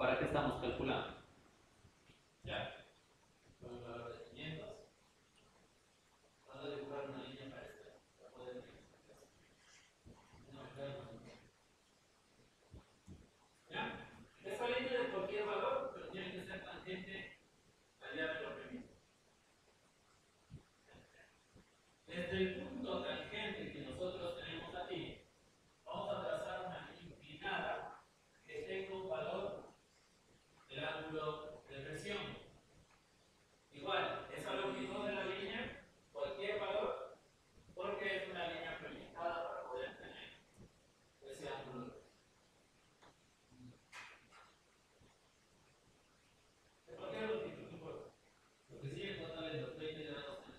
para qué estamos calculando? ¿Ya? Con un valor de 500. Vamos a dibujar una línea para esto. Para poder ¿ya? Esta línea de cualquier valor, pero tiene que ser tangente al diámetro primero. Desde el punto tangente que nosotros tenemos aquí, vamos a trazar una línea inclinada que tenga un valor del ángulo de presión. Igual, esa longitud de la línea, cualquier valor, porque es una línea proyectada para poder tener ese ángulo de presión. De cualquier longitud, no importa. Lo que sí es total es los 20 grados en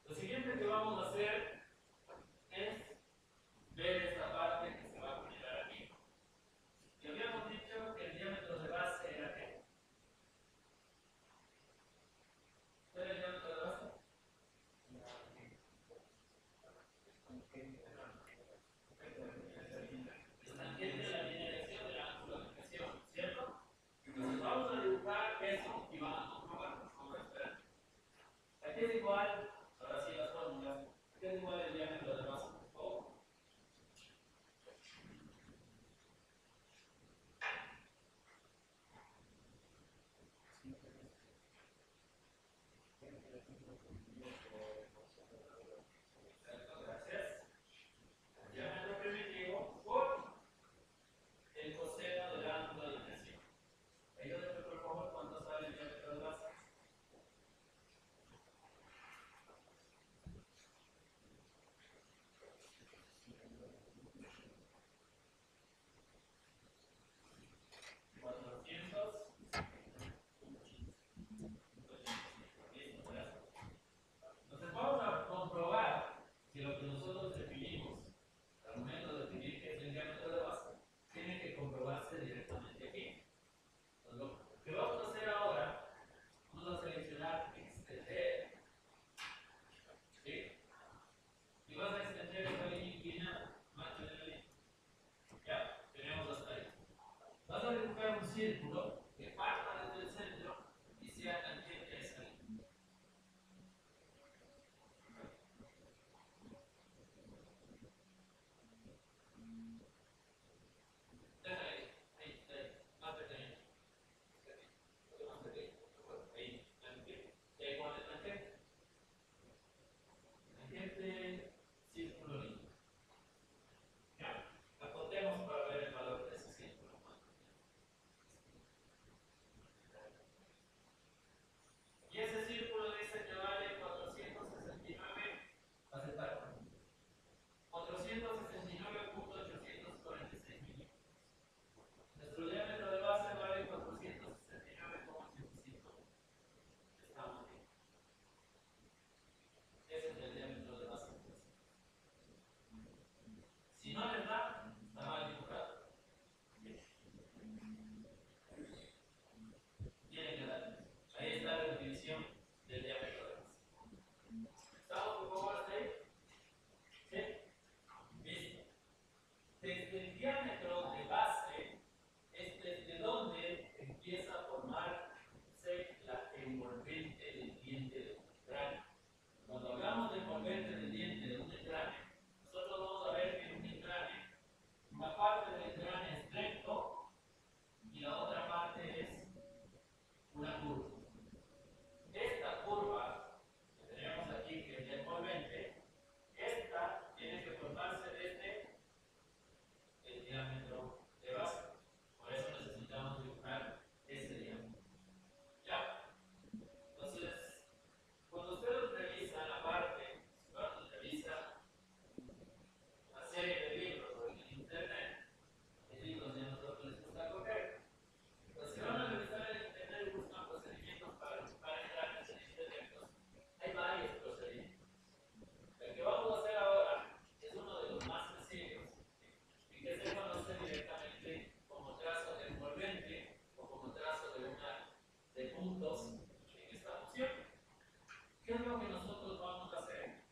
lo siguiente que vamos a hacer es ver esta parte que se va a generar aquí. Y habíamos dicho que el diámetro de base era ¿qué? ¿Cuál era el diámetro de base? El tangente de la línea de acción del ángulo de presión, ¿cierto? Entonces vamos a dibujar eso y vamos a comprobar. Vamos a esperar. Aquí es igual, ahora sí las fórmulas, aquí es igual el diámetro de base, por favor. Gracias. Diámetro primitivo por el coseno del ángulo de presión. Ayúdenme por favor, ¿cuánto sale el diámetro de base? de puntos en esta función. ¿Qué es lo que nosotros vamos a hacer?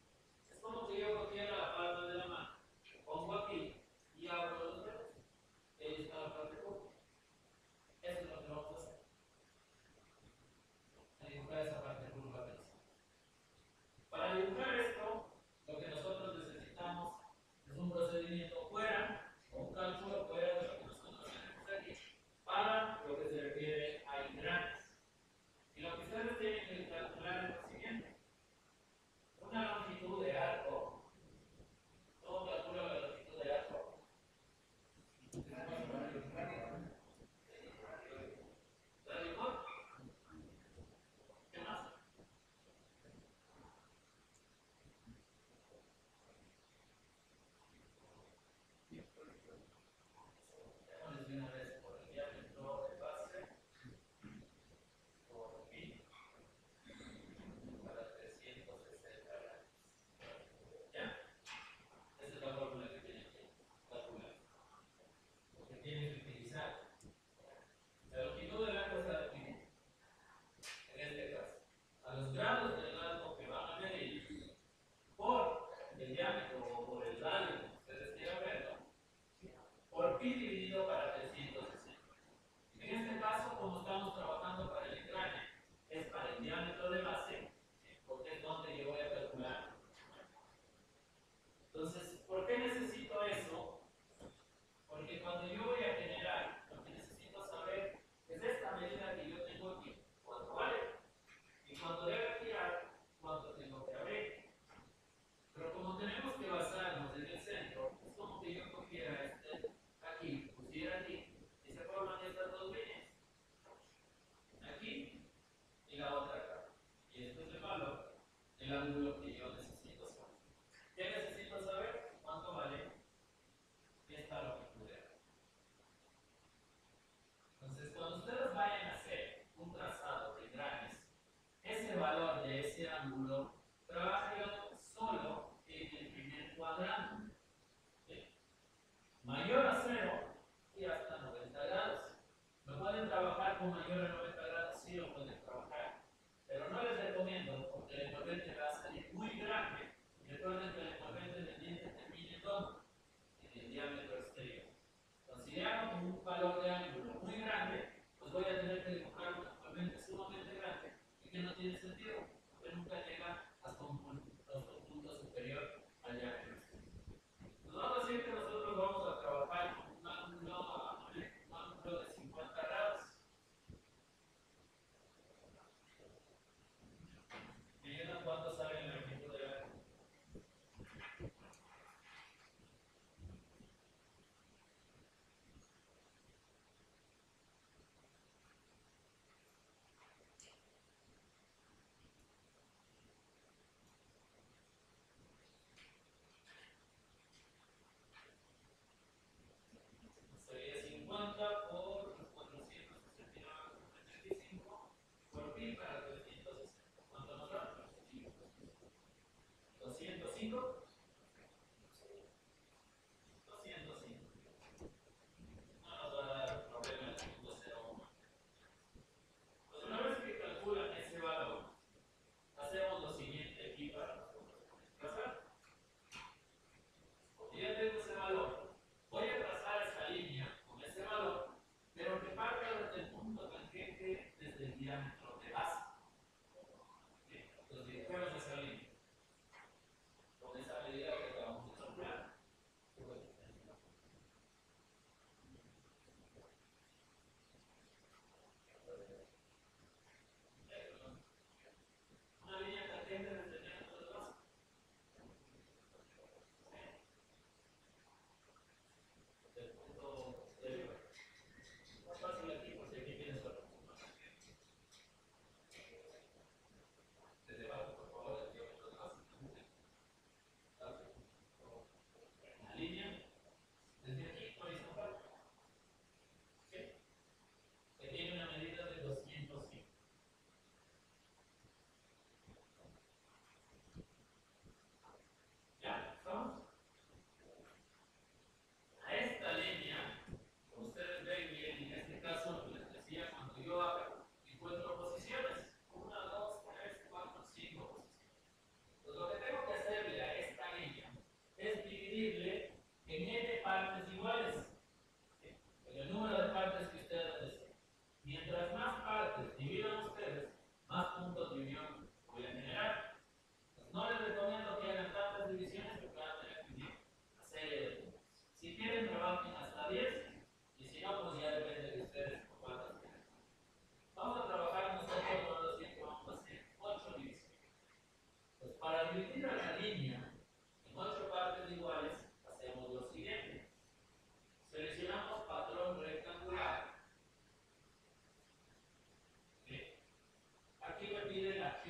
Es como que yo cogiera la palma de la mano, pongo aquí y abro los dedos. Y ahí está la parte curva. Eso es lo que vamos a hacer. A dibujar esa parte curva de esa. Para dibujar esto, lo que nosotros necesitamos es un procedimiento fuera, o un cálculo fuera de lo que nosotros tenemos aquí, para lo que se refiere a integrales. Y lo que ustedes tienen que calcular es lo siguiente: una longitud de arco. ¿Cómo calculo la longitud de arco? ¿La dibujó? ¿Qué más? Démosles de una vez por el diámetro de base por pi para 360 grados. ¿Ya? Esa es la fórmula que tienen que calcular. Lo que tienen que utilizar. La longitud del arco está definida. En este caso, a los grados del arco que van a medir por el diámetro o por el radio, como ustedes quieran verlo, por pi dividido para 360. En este caso, como estamos trabajando para el engrane, es para el diámetro de base, porque es donde yo voy a calcular. Entonces, ¿por qué necesito eso? Porque cuando yo voy a generar, lo que necesito saber es esta medida que yo tengo aquí, cuánto vale, y cuando debe girar, cuánto tengo que abrir. Pero como tenemos que basarnos en el centro, es como que yo cogiera este aquí, pusiera aquí, y se forman estas dos líneas, aquí y la otra acá. Y esto es el valor del ángulo que yo necesito saber. ¿Qué necesito saber? ¿Cuánto vale esta longitud de arco? Entonces, cuando ustedes vayan a hacer un trazado de engranes, ese valor de ese ángulo, trabajenlo solo en el primer cuadrante. ¿Sí? Mayor a 0 y hasta 90 grados. ¿Lo pueden trabajar con mayor a 90 grados? Sí, lo pueden trabajar. Pero no les recomiendo porque el envolvente va a salir muy grande. Recuerden que el envolvente del diente termina en ¿dónde? En el diámetro exterior. Entonces, si le hago con un valor de ángulo muy grande, pues voy a tener que dibujar un envolvente sumamente grande y que no tiene sentido, porque nunca llega hasta un punto superior al diámetro exterior. Nos vamos a decir que nosotros vamos a trabajar con un ángulo de 50 grados.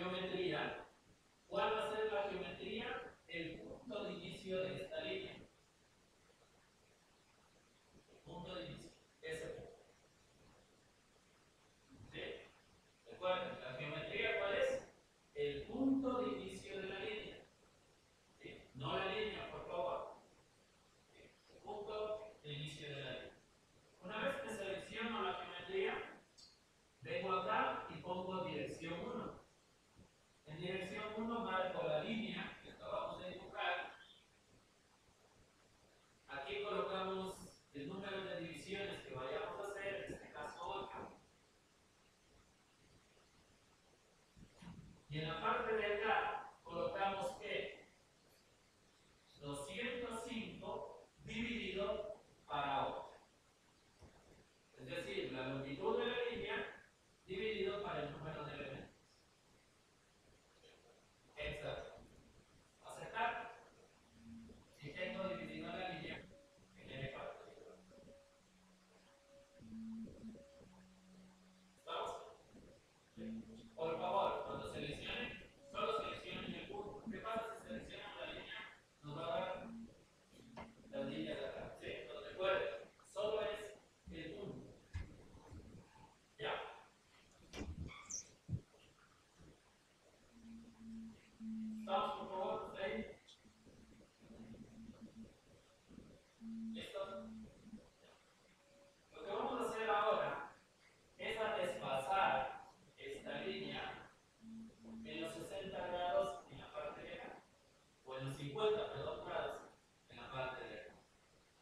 geometría. ¿Cuál va a ser la geometría? El punto de inicio de esta línea. Punto de inicio. Ese punto. ¿Sí? Recuerden, la geometría, ¿cuál es? El punto de inicio de la línea. ¿Sí? No la línea, por favor. ¿Sí? El punto de inicio de la línea. Una vez que selecciono la geometría, vengo acá y pongo dirección 1. En dirección 1 marco la línea que acabamos de dibujar. Aquí colocamos el número de divisiones que vayamos a hacer, en este caso 8. Y en la parte de acá colocamos que 205 dividido para 8. Es decir, la longitud de la línea dividido para el número de elementos. Exacto. ¿Aceptar? Si tengo dividido la línea en n parte. ¿Estamos? Por favor, cuando seleccionen, solo seleccionen el punto. ¿Qué pasa si seleccionan la línea? Nos va a dar las líneas de acá. ¿Sí? Pero recuerden, solo es el punto. ¿Ya? ¿Estamos, por favor? ¿Ahí? ¿Listo? Lo que vamos a hacer ahora es a desfasar esta línea en los 60 grados en la parte de acá, o en los 50, perdón, grados en la parte de acá.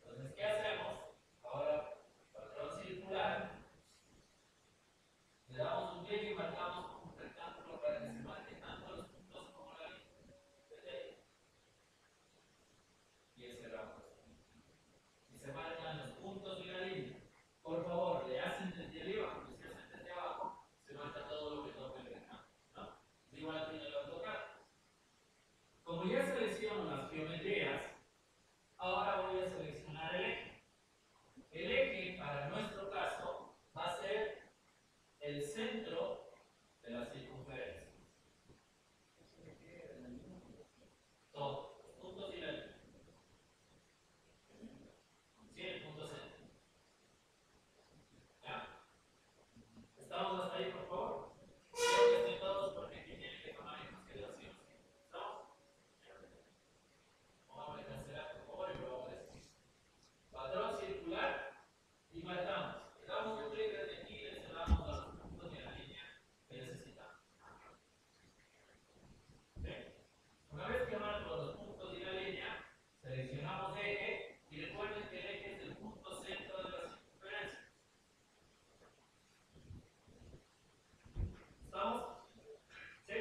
Entonces, ¿qué hacemos? Ahora, patrón circular, le damos un clic y marcamos un rectángulo para que se marquen tanto los puntos como la línea. ¿Ves? Y encerramos. Y se marcan los puntos de la línea. Por favor, le hacen desde arriba, porque si hacen desde abajo, se marca todo lo que toca el rectángulo, ¿no? Igual que en el AutoCAD. Como ya selecciono las geometrías, ahora voy a seleccionar el eje. El eje, para nuestro caso, va a ser el centro de la circunferencia. Todos los puntos y la línea. Sí, el punto centro. ¿Ya? ¿Estamos hasta ahí, por favor? Quiero que estén todos porque aquí tienen que tomar en consideración. ¿Estamos? Vamos a cancelar, por favor, y lo vamos a decir. Patrón circular y marcamos. Le damos un clic desde aquí y le cerramos los puntos de la línea que necesitamos. ¿Sí? Una vez que marco los puntos de la línea, seleccionamos eje y recuerden que el eje es el punto centro de la circunferencia. ¿Estamos? ¿Sí?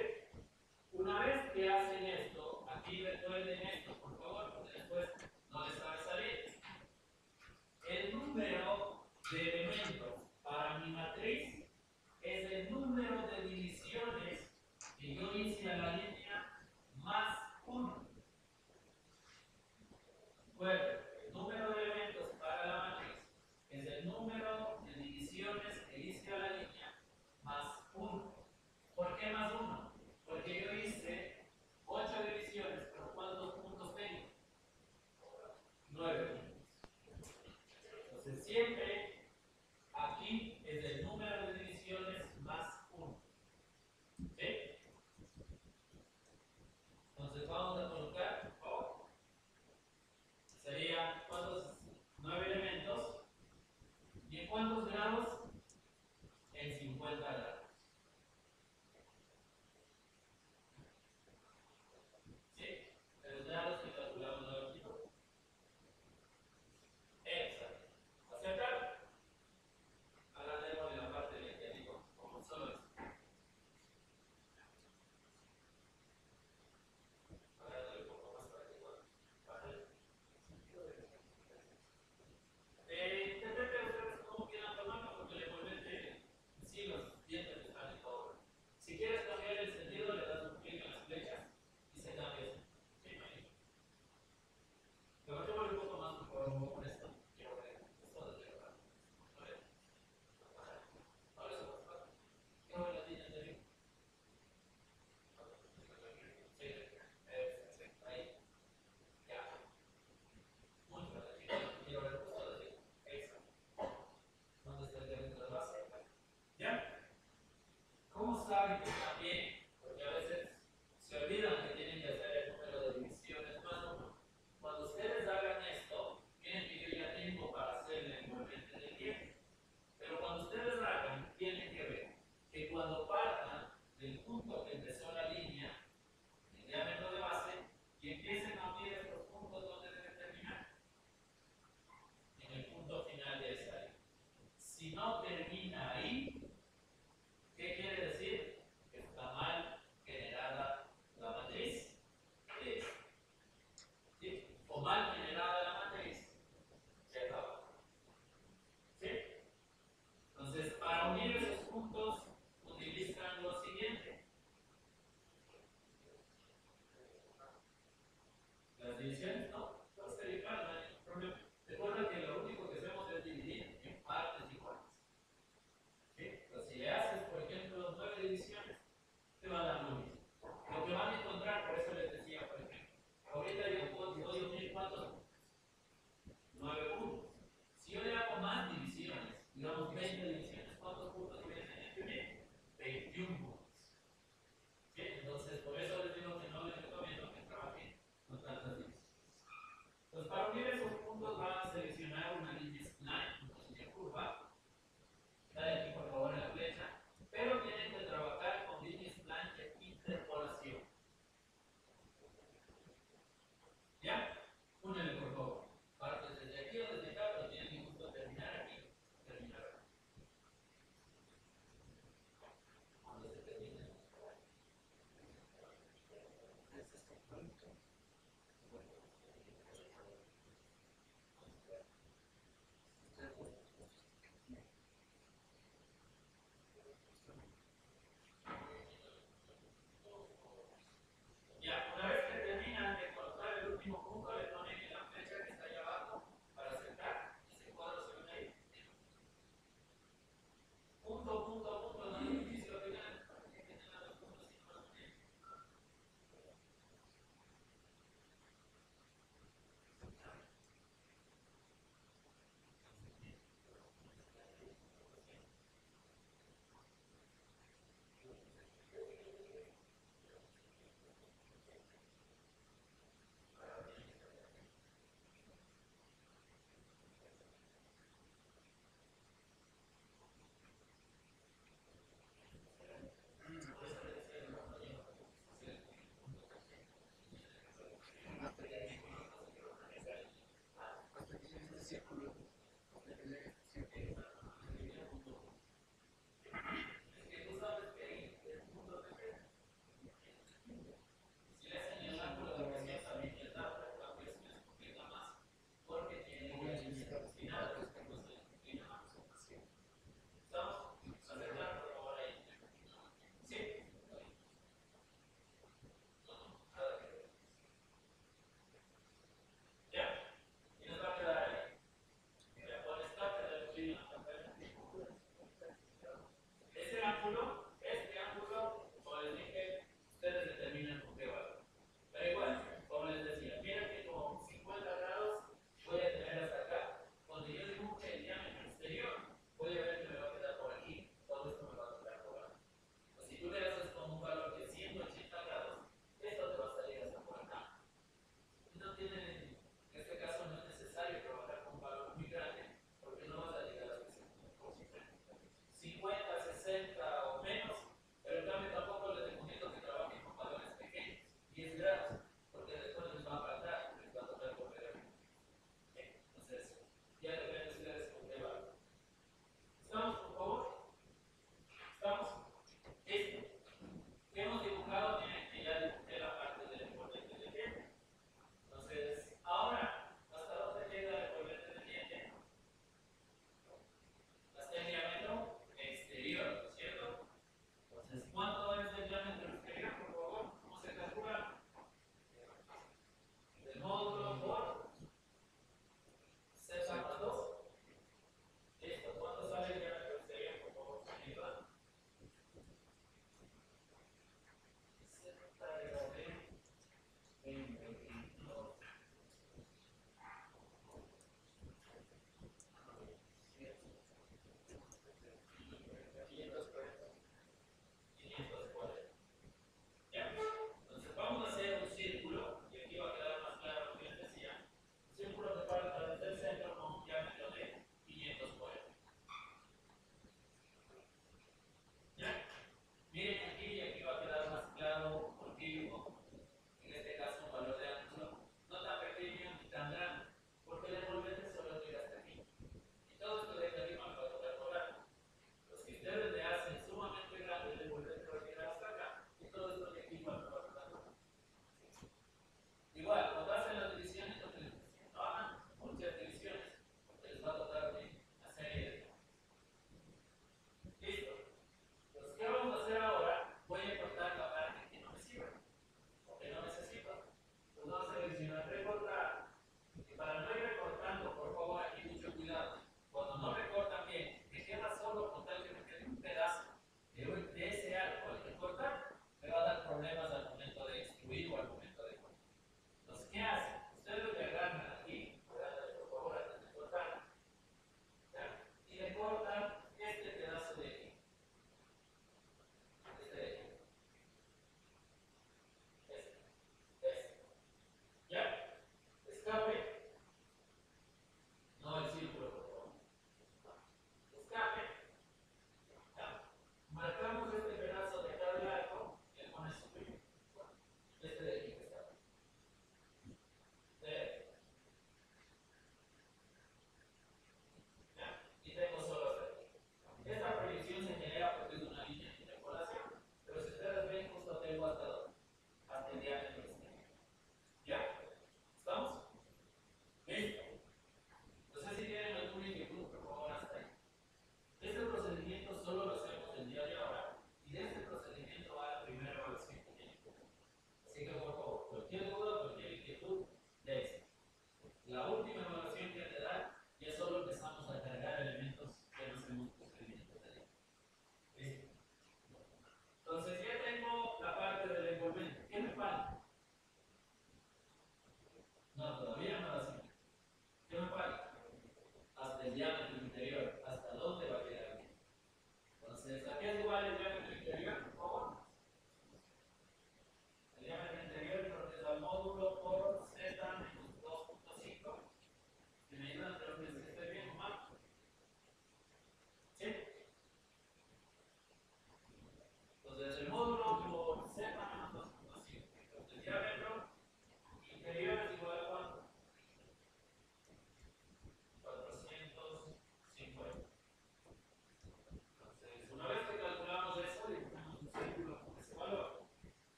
Una vez que hacen esto, aquí recuerden esto, por favor, porque después no les va a salir. El número de elementos para mi matriz es el número de divisiones que yo hice a la línea más 1. Bueno, el número de elementos para la matriz es el número de divisiones que hice a la línea más 1. ¿Por qué más 1? Porque yo hice 8 divisiones, pero ¿cuántos puntos tengo? 9 puntos. Entonces siempre aquí es el número de divisiones más 1. ¿Sí? Entonces vamos a colocar, por favor, serían ¿cuántos? 9 elementos. ¿Y en cuántos grados? En 50 grados. ¿Sí? En los grados que calculamos la longitud. Exacto. ¿Aceptar? Ahora tenemos en la parte de que digo, como solo es. Ahora doy un poco más para que puedan. ¿Vale? Depende de ustedes cómo quieran tomarlo, porque le vuelven sí los dientes buenos hábitos también, porque a veces se olvidan que tienen que hacer el número de divisiones más o menos. Cuando ustedes hagan esto, miren que yo ya tengo para hacerle igualmente de 10. Pero cuando ustedes hagan, tienen que ver que cuando partan del punto que empezó la línea, el diámetro de base, y empiecen a unir estos puntos donde deben terminar, en el punto final de esa línea. Si no termina ahí, ¿qué quiere decir? Que está mal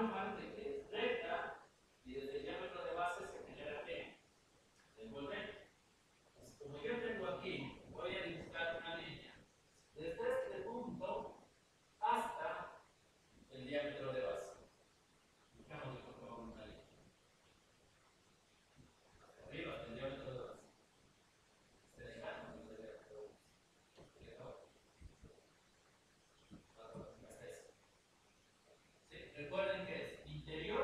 una parte que es recta y desde el diámetro de base se genera ¿qué? Envolvente. Entonces, como yo tengo aquí, voy a dibujar una línea desde este punto hasta el diámetro de base. Fijamos por favor una línea. Hasta arriba del diámetro de base. Se lejano del diámetro de base. Hasta eso. Sí, recuerden que es interior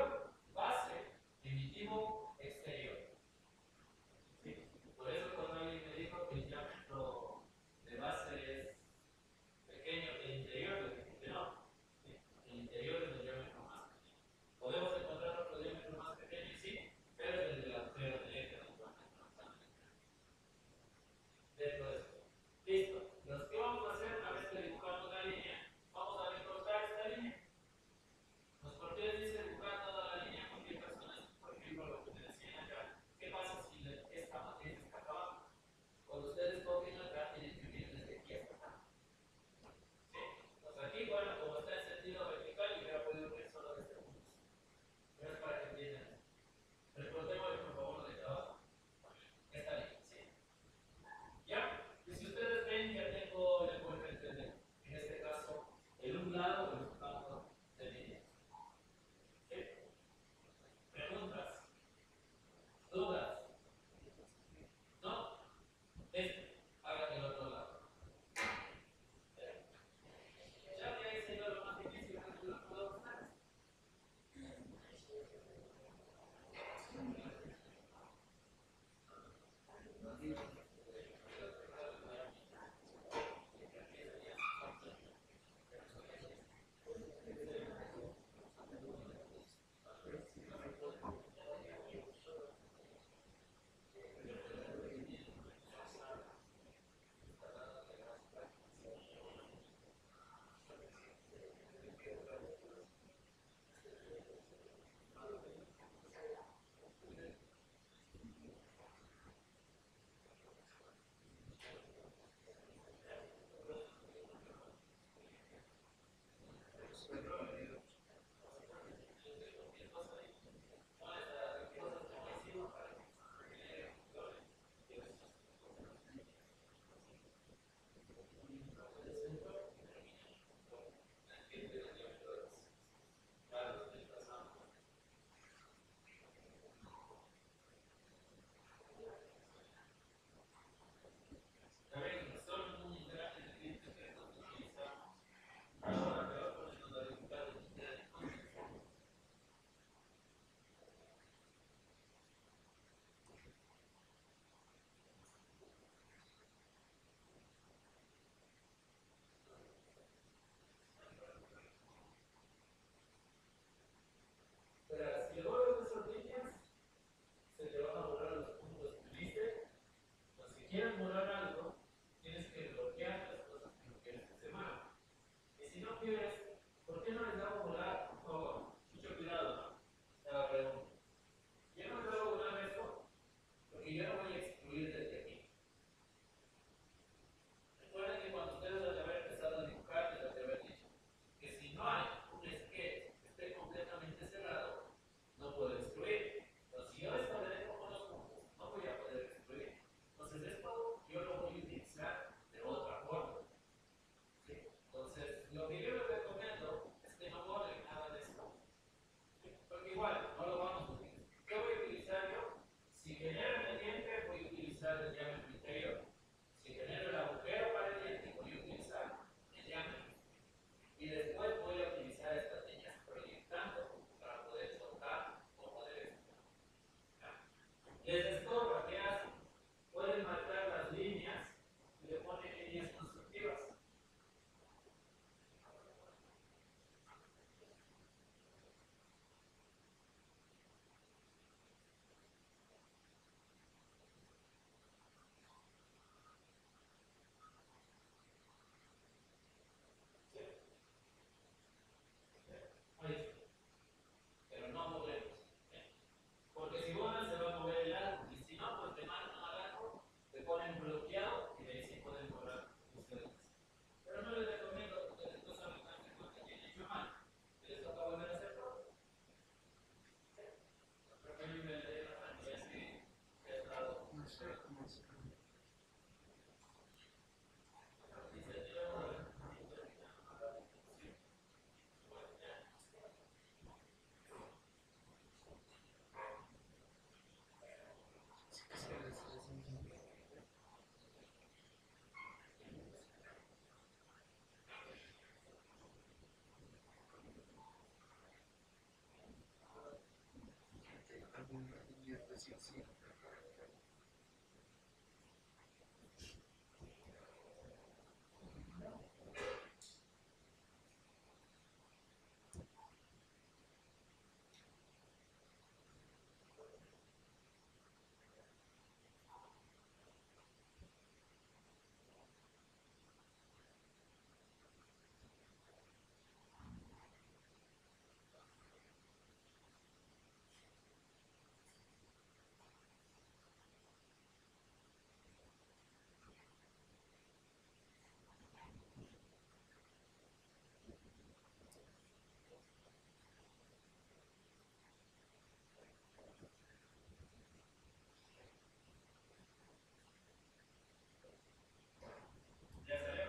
Ya salió.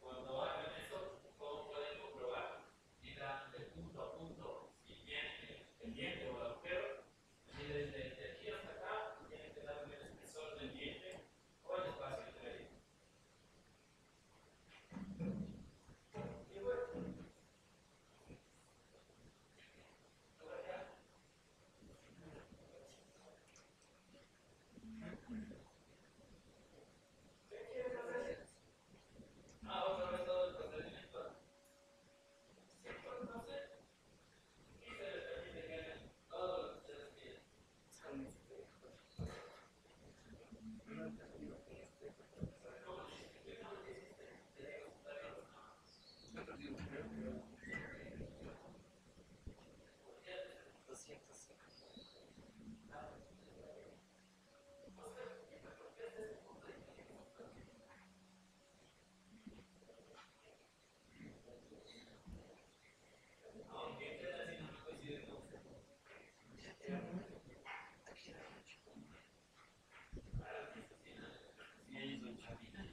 Cuando hagan eso, ¿cómo pueden comprobar? Miran de punto a punto si tiene el diente o el agujero. Y desde aquí hasta acá, tienen que darle el espesor del diente o el espacio entre ellos. Y bueno, por acá. ¿Qué quieres hacer? Ah, otra vez todo el procedimiento. Sí, pues no sé. Y se les permite que hagan todo lo que ustedes quieran. Aunque queda si no me coincide con usted. Claro que eso sí, ¿no? Si ellos son chapinas.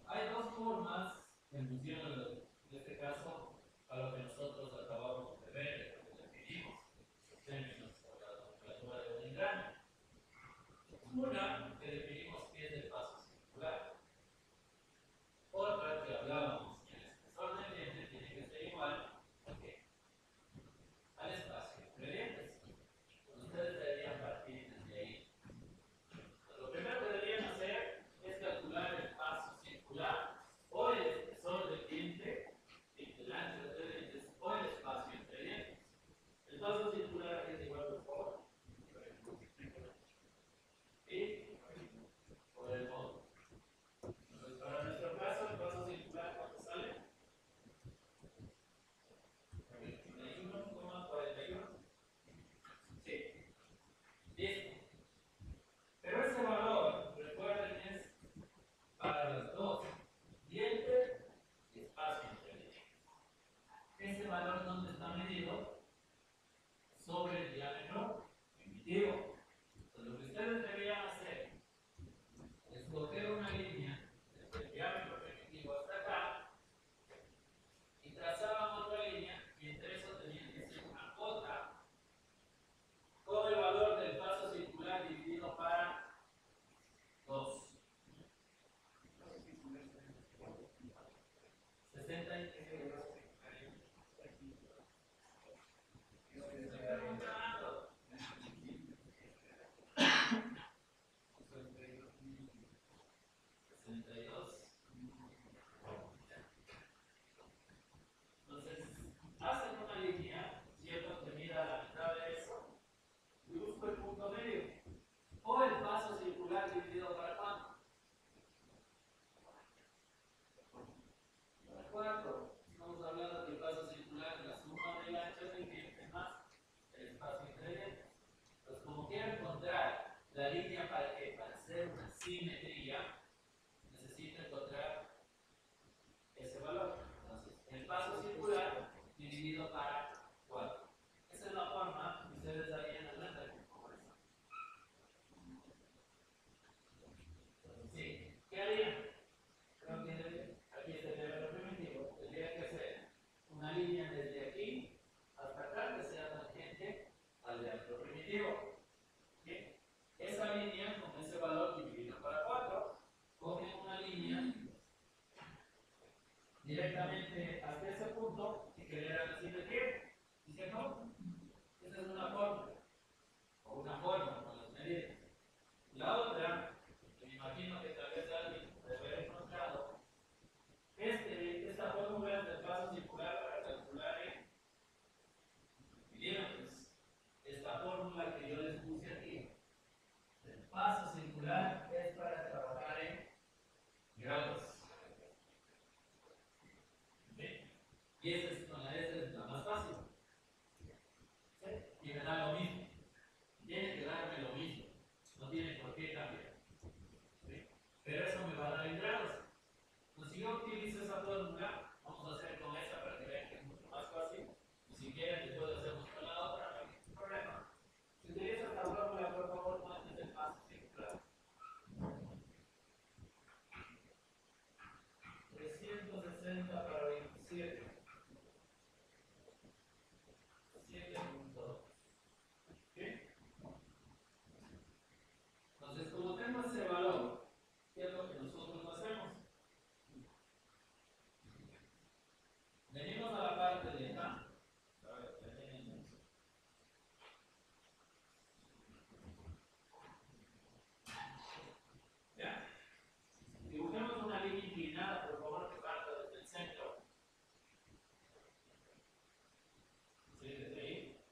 Hay dos formas en función, en este caso, a lo que nosotros acabamos de ver, lo que definimos en términos de la nomenclatura de un engrane. Una que definimos que es el paso circular. Otra que hablábamos, que el espesor del diente tiene que ser igual al espacio entre dientes. Ustedes deberían partir desde ahí. Lo primero que deberían hacer es calcular el paso circular o el espesor del diente, el ancho de dientes o el espacio entre dientes. El paso circular es igual, por favor. Y 32. Entonces, hacen una línea, ¿cierto? Que mida la mitad de eso y busco el punto medio. O el paso circular dividido para cuánto. Para 4. Estamos hablando que el paso circular es la suma del ancho del diente más el espacio entre dientes. Entonces, como quiero encontrar la línea para hacer una simetría, necesito encontrar ese valor. Entonces, el paso circular dividido para 4. Esa es la forma que ustedes darían al láser. Sí, ¿qué harían? Creo que aquí está el deber primitivo. Tendría que hacer una línea desde aquí hasta acá que sea tangente al diámetro primitivo. ¿Sí? Esa línea con ese valor dividido para 4, coge una línea directamente hasta ese punto y genera la simetría. ¿Dice no? Esa es una fórmula, o una forma con las medidas. La otra, que me imagino que tal vez alguien debe haber encontrado, esta fórmula es del paso circular para calcular en milímetros. Esta fórmula que yo les puse aquí, el paso circular es para trabajar en grados. ¿Sí? Y esta es la más fácil. ¿Sí? Y me da lo mismo. Tiene que darme lo mismo. No tiene por qué cambiar. ¿Sí? Pero eso me va a dar en grados. Entonces, si yo utilizo esa fórmula, vamos a hacer con esa para que vean que es mucho más fácil. Y si quieren, después hacemos con la otra, no hay ningún problema. Si utilizo esta fórmula, por favor, no es el paso circular. 360 para 27. 7.2. ¿Sí? Entonces, como tengo ese valor, ¿qué es lo que nosotros hacemos? Venimos a la parte de acá. A ver, ¿ya? Dibujemos una línea inclinada, por favor, que parta desde el centro. ¿Sí? Desde ahí.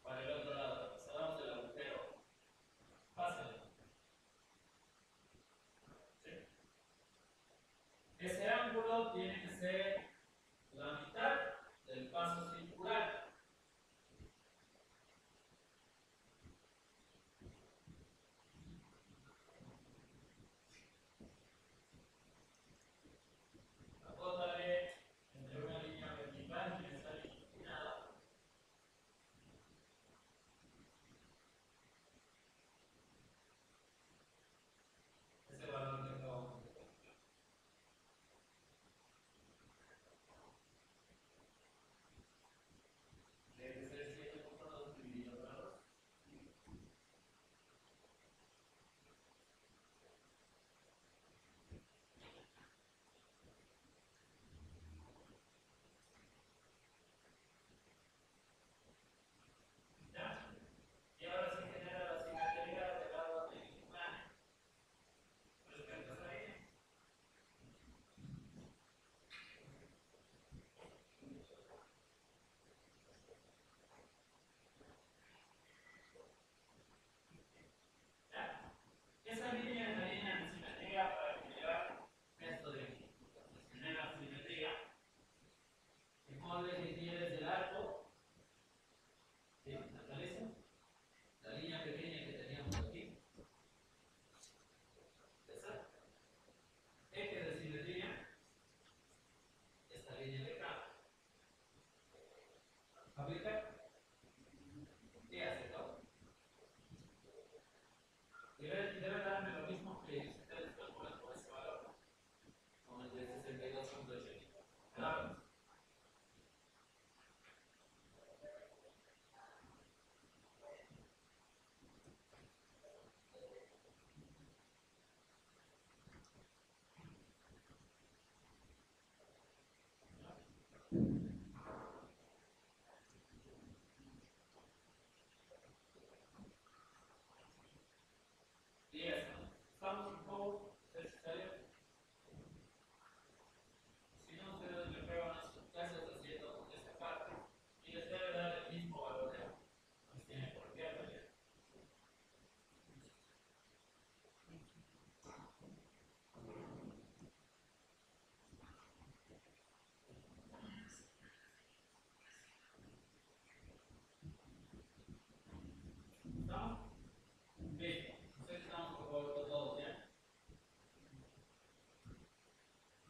Para el otro lado. Pasamos el agujero. Pásenlo. ¿Sí? Ese ángulo tiene que ser la mitad del paso circular. Acótale entre una línea vertical y esa línea inclinada. Ese valor que acabamos de calcular.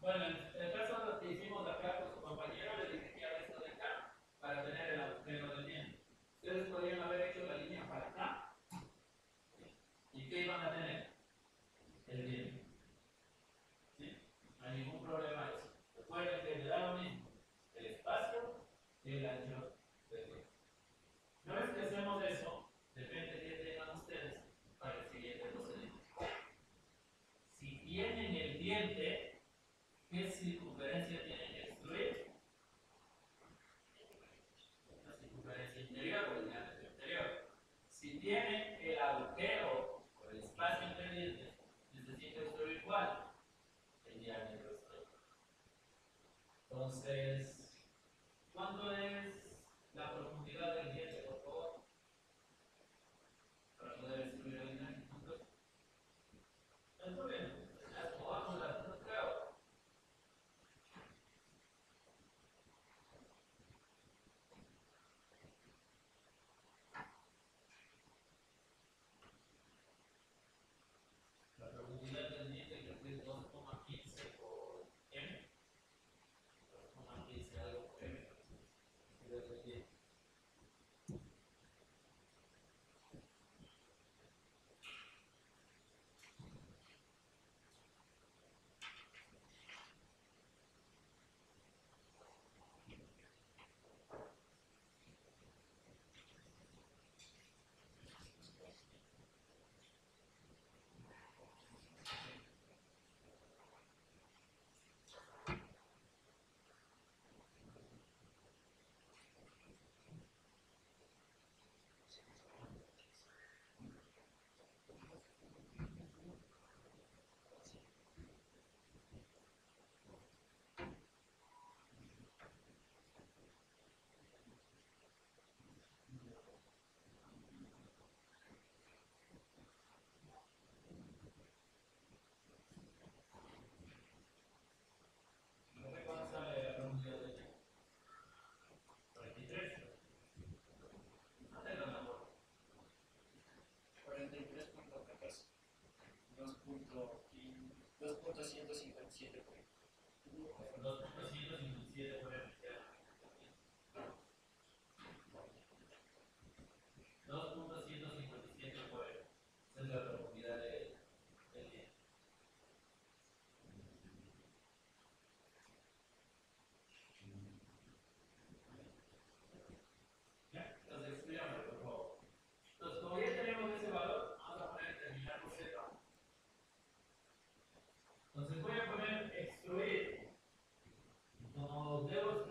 Bueno, en el caso que hicimos acá con su compañero, le dije que haga esto de acá para tener el agujero del viento. Ustedes podrían haber hecho la línea para acá. ¿Y qué iban a tener? El viento. ¿Sí? No hay ningún problema eso. Recuerden que le da lo mismo el espacio y el ancho del viento. Una vez que hacemos eso, depende de qué tengan ustedes para el siguiente procedimiento. Si tienen el diente, ¿qué circunferencia tienen que extruir? La circunferencia interior o el diámetro interior. Si tienen el agujero o el espacio entre dientes, necesito extruir igual el diámetro exterior. Entonces, ¿cuánto es la profundidad del diente, por favor? Para poder extruir el diámetro. Está bien, las fórmulas, no creo. La profundidad del diente creo que es 2,15 por m. 2,15 algo por m. ¿Cuánto sale la profundidad del diente? 43. No te lo mejor. 43.14. 2.157 por ahí. 2,157 por m. 2,157 por m. Esa es la profundidad del diente. ¿Ya? Entonces, explícamelo, por favor. Entonces, como ya tenemos ese valor, vamos a poner terminar por Z. Entonces, voy a poner extruir. Como debo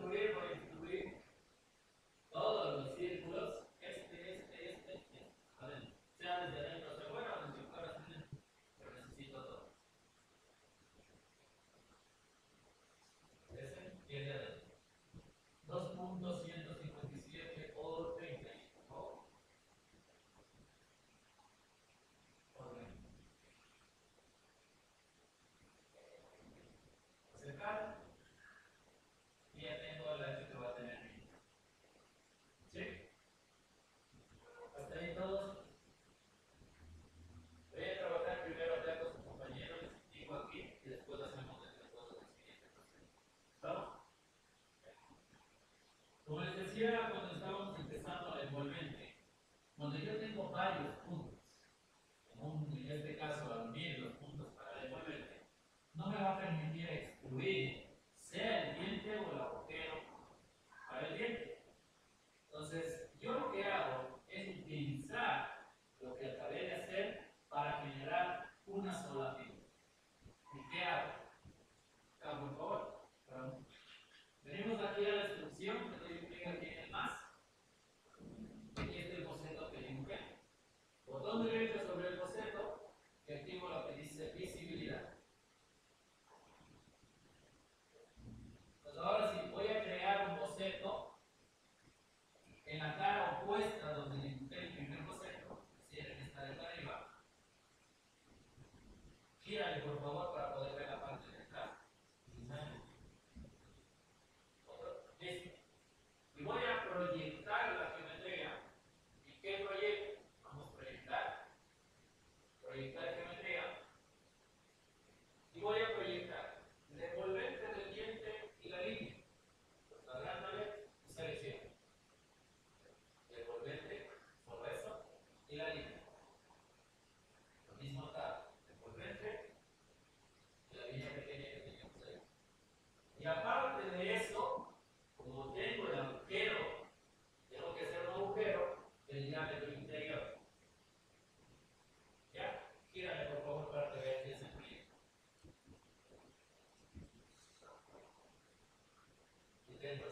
70.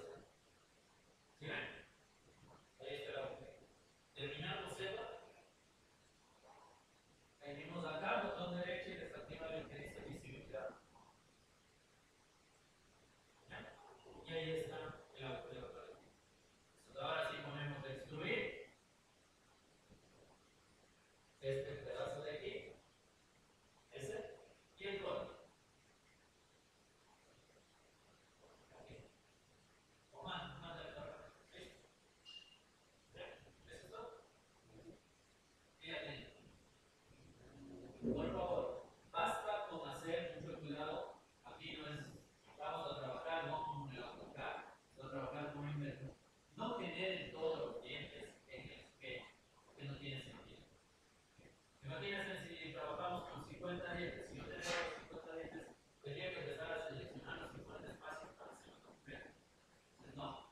¿Sí ven? Ahí está la botella. Terminamos Z. Venimos acá, botón derecho y desactiva el que dice visibilidad. ¿Ya? Y ahí está el agujero. Entonces ahora sí ponemos excluir este pedazo de aquí, ese, y el código. Aquí. O más de la. ¿Listo? ¿Ya? ¿Eso es todo? Fíjate. Por favor, basta con hacer mucho cuidado. Aquí no es, vamos a trabajar no como un AutoCAD, sino trabajar con un invento. No generen todos los dientes en el sketch, porque no tiene sentido. Imagínense si trabajamos con 50 dientes, si yo tengo los 50 dientes, tendría que empezar a seleccionar los 50 espacios para hacerlo completo. Entonces, no.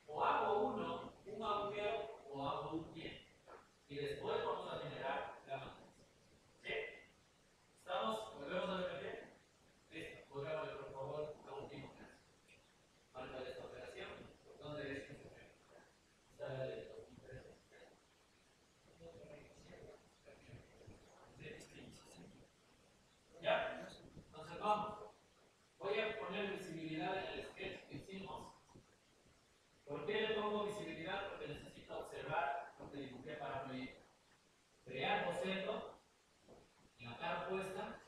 O hago un agujero, o hago un diente. Y después vamos a generar la matriz. ¿Sí? ¿Estamos? ¿Volvemos a repetir? Listo. Volvemos por favor a último caso. Marca de esta operación. ¿Dónde es que se ve? Está la de 2013. ¿Ya? Entonces vamos. Voy a poner visibilidad en el sketch que hicimos. ¿Por qué le pongo visibilidad? Porque necesito observar lo que dibujé para proyecto. Crear boceto en la cara opuesta.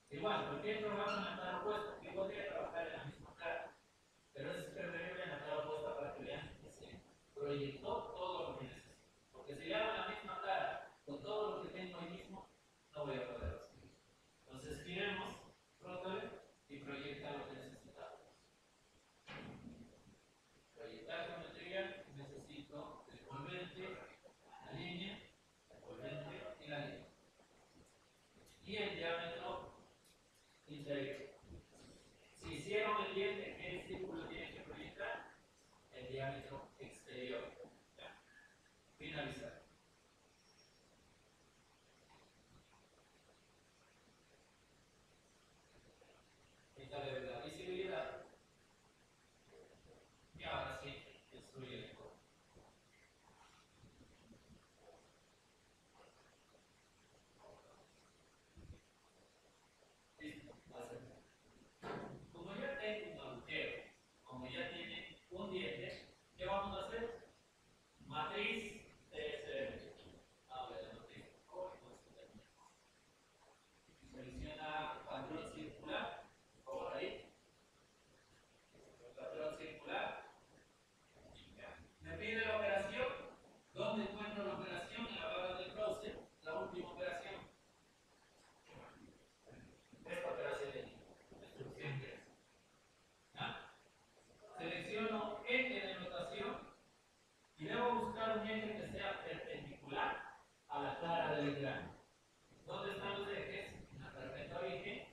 Igual, ¿por qué trabajo en la cara opuesta? Yo podría trabajar en la misma cara, pero es preferible en la cara opuesta para que vean que se proyectó todo lo que necesito. Porque si le hago la misma cara con todo lo que tengo ahí mismo, no voy a poder hacer. Entonces, escribimos rótale y proyecta lo que necesitamos. Proyectar geometría, necesito el envolvente, la línea, el envolvente y la línea. Y el diámetro interior. Si hicieron el diente, ¿qué círculo tiene que proyectar? El diámetro exterior. ¿Ya? Finalizar. Quítale la visibilidad. Y ahora sí, destruye el código. Listo. Como ya tengo un agujero, como ya tiene un diente, ¿qué vamos a hacer? Matriz TSM. Habla de matriz. Selecciona patrón circular. Por ahí. Patrón circular. Me pide la operación. ¿Dónde encuentro la operación? En la barra del browser. La última operación. Esta operación de instrucción 3. ¿Ya? Selecciono eje de notación y debo buscar un eje que sea perpendicular a la cara del grano. ¿Dónde están los ejes? En la carpeta origen.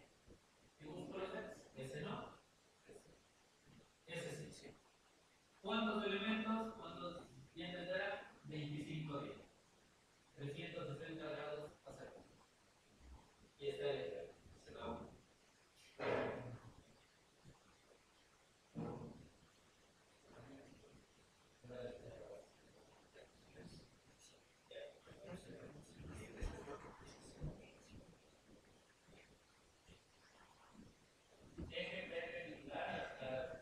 Y busco los ejes. Ese no. Ese sí. ¿Cuántos elementos? ¿Cuántos dientes eran? 25 dientes. 360 grados hacia acá. Y este es el eje. Se acabó. Eje perpendicular a la cara.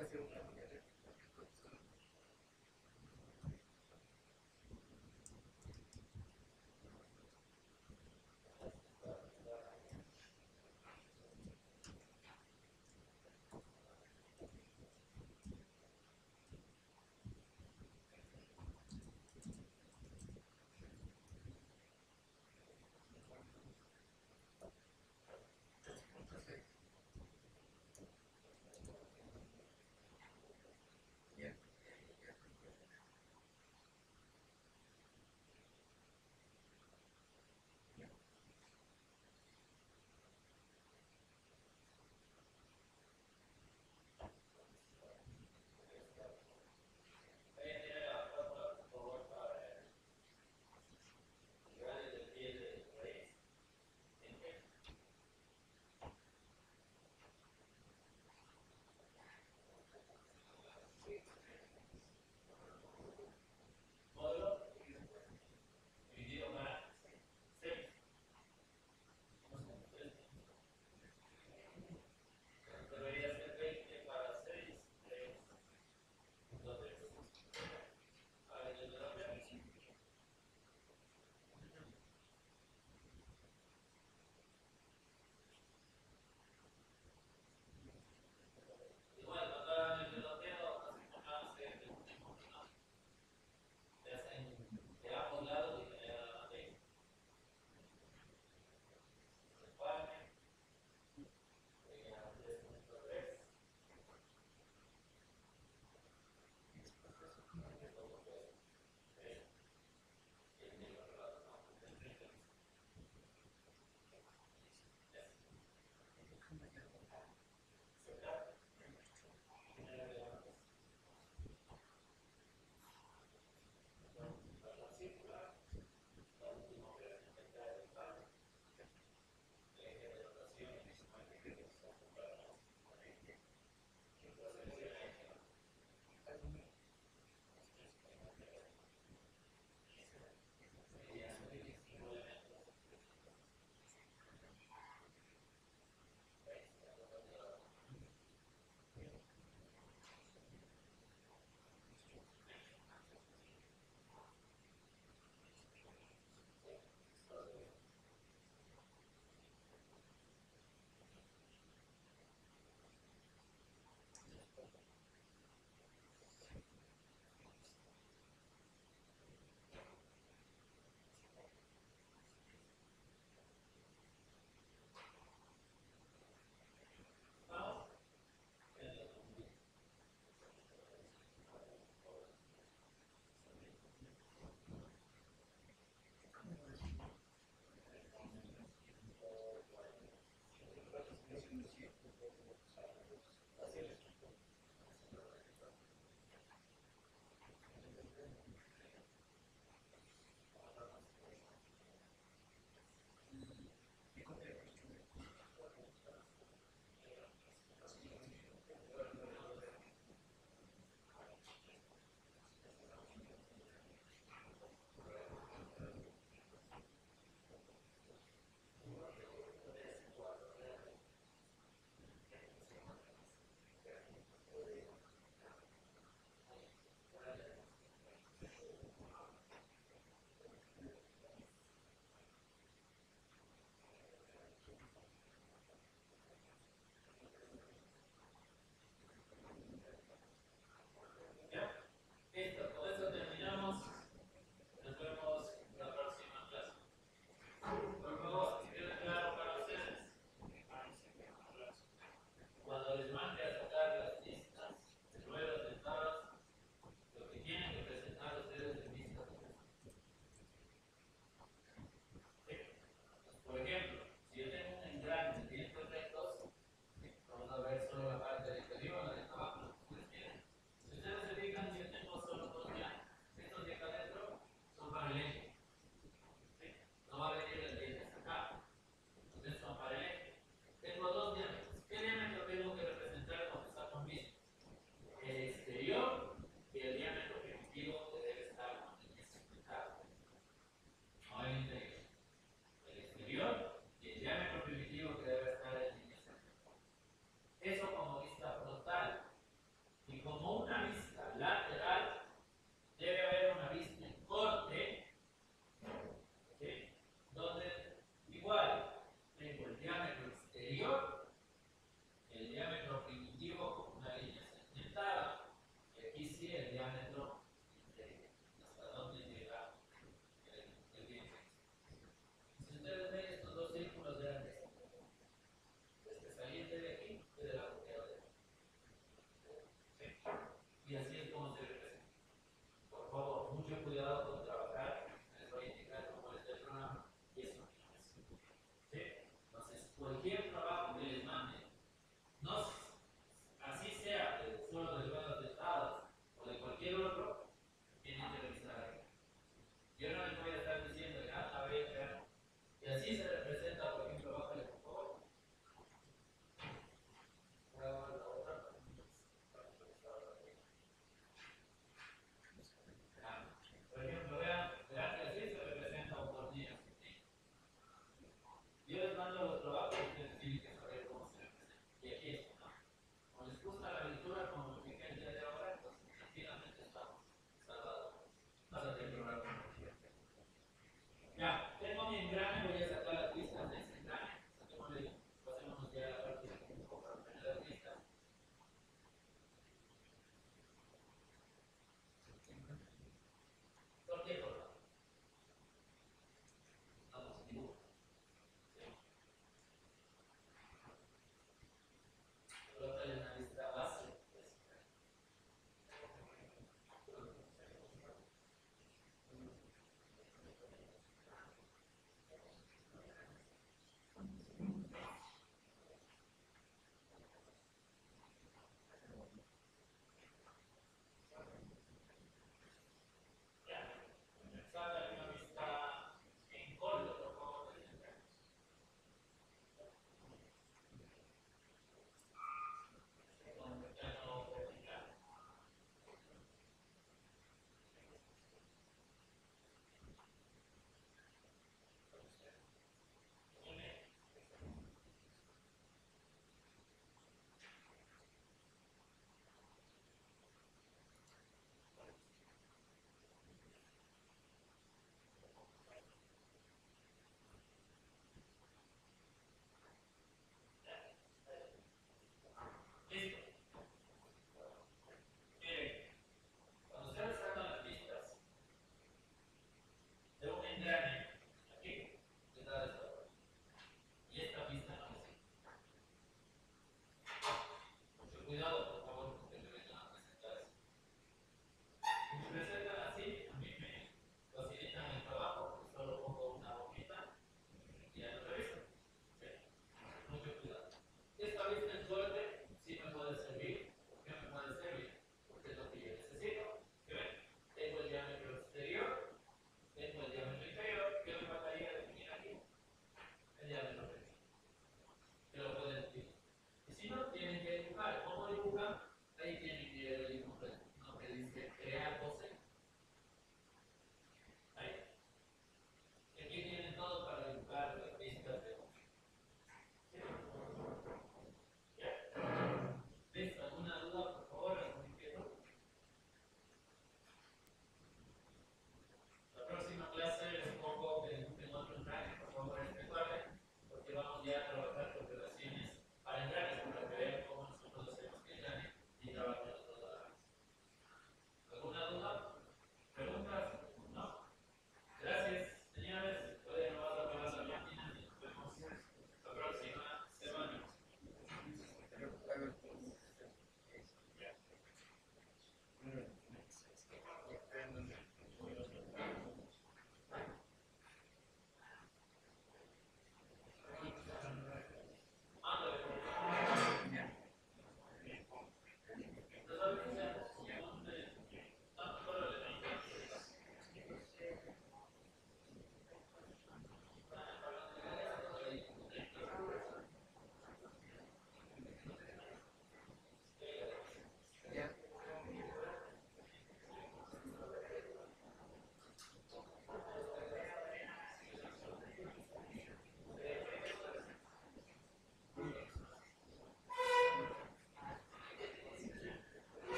Hace una mañana.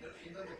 Al final de